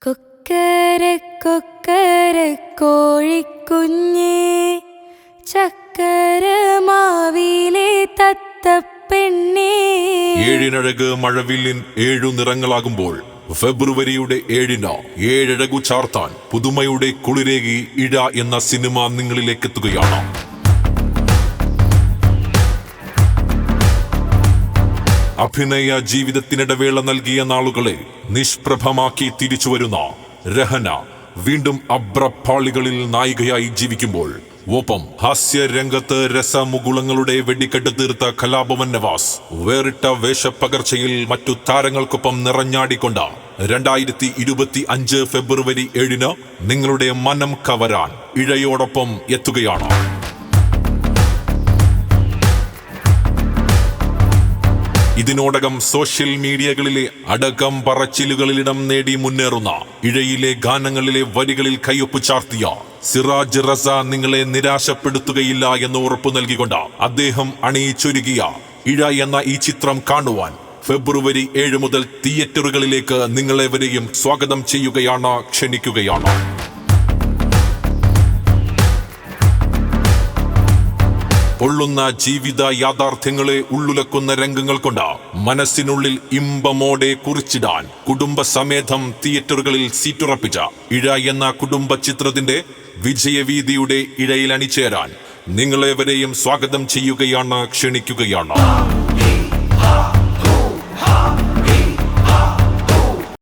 കൊക്കര കൊക്കര കോഴിക്കുഞ്ഞേ, ചക്കര മാവിലെ തത്തപ്പെണ്ണേ. ഏഴിനഴക് മഴവില്ലിൻ 7 നിറങ്ങളാകുമ്പോൾ ഫെബ്രുവരിയുടെ 7-ന് ഏഴഴകു ചാർത്താൻ പുതുമയുടെ കുളിരേകി ഇഴ എന്ന സിനിമ നിങ്ങളിലേക്ക് എത്തുകയാണ്. അഭിനയ ജീവിതത്തിനിടവേള നൽകിയ നാളുകളെ നിഷ്പ്രഭമാക്കി തിരിച്ചുവരുന്ന രഹന വീണ്ടും അബ്രപ്പാളികളിൽ നായികയായി ജീവിക്കുമ്പോൾ, ഒപ്പം ഹാസ്യരംഗത്ത് രസമുകുളങ്ങളുടെ വെടിക്കെട്ട് തീർത്ത കലാഭവൻ നവാസ് വേറിട്ട വേഷപ്പകർച്ചയിൽ മറ്റു താരങ്ങൾക്കൊപ്പം നിറഞ്ഞാടിക്കൊണ്ട് 2025 ഫെബ്രുവരി 7-ന് നിങ്ങളുടെ മനം കവരാൻ ഇഴയോടൊപ്പം എത്തുകയാണ്. ഇതിനോടകം സോഷ്യൽ മീഡിയകളിലെ അടക്കം പറച്ചിലുകളിലിടം നേടി മുന്നേറുന്ന ഇഴയിലെ ഗാനങ്ങളിലെ വരികളിൽ കയ്യൊപ്പ് ചാർത്തിയ സിറാജ് റസ നിങ്ങളെ നിരാശപ്പെടുത്തുകയില്ല എന്ന് ഉറപ്പു നൽകിക്കൊണ്ട് അദ്ദേഹം അണിയിച്ചൊരുക്കിയ ഇഴ എന്ന ഈ ചിത്രം കാണുവാൻ ഫെബ്രുവരി 7 മുതൽ തിയേറ്ററുകളിലേക്ക് നിങ്ങളെവരെയും സ്വാഗതം ചെയ്യുകയാണ്, ക്ഷണിക്കുകയാണ്. പൊള്ളുന്ന ജീവിത യാഥാർത്ഥ്യങ്ങളെ ഉള്ളുലക്കുന്ന രംഗങ്ങൾ കൊണ്ട് മനസ്സിനുള്ളിൽ ഇമ്പമോടെ കുറിച്ചിടാൻ കുടുംബസമേതം തിയേറ്ററുകളിൽ സീറ്റുറപ്പിച്ച ഇഴ എന്ന കുടുംബ ചിത്രത്തിന്റെ വിജയവീതിയുടെ ഇഴയിൽ അണിചേരാൻ നിങ്ങളെവരെയും സ്വാഗതം ചെയ്യുകയാണ്, ക്ഷണിക്കുകയാണ്.